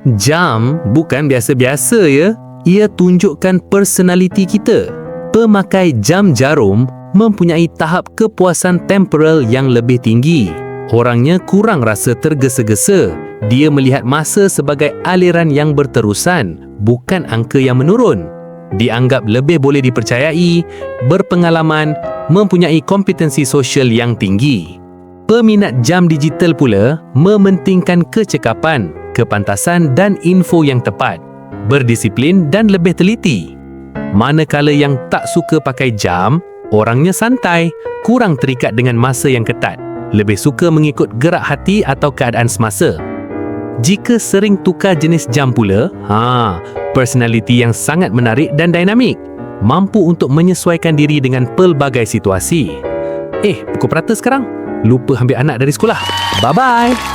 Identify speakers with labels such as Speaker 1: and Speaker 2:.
Speaker 1: Jam bukan biasa-biasa ya. Ia tunjukkan personaliti kita. Pemakai jam jarum mempunyai tahap kepuasan temporal yang lebih tinggi. Orangnya kurang rasa tergesa-gesa. Dia melihat masa sebagai aliran yang berterusan, bukan angka yang menurun. Dianggap lebih boleh dipercayai, berpengalaman, mempunyai kompetensi sosial yang tinggi. Peminat jam digital pula mementingkan kecekapan, kepantasan dan info yang tepat, berdisiplin dan lebih teliti. Manakala yang tak suka pakai jam, orangnya santai, kurang terikat dengan masa yang ketat, lebih suka mengikut gerak hati atau keadaan semasa. Jika sering tukar jenis jam pula, personaliti yang sangat menarik dan dinamik, mampu untuk menyesuaikan diri dengan pelbagai situasi. Pukul berapa sekarang? Lupa ambil anak dari sekolah. Bye-bye!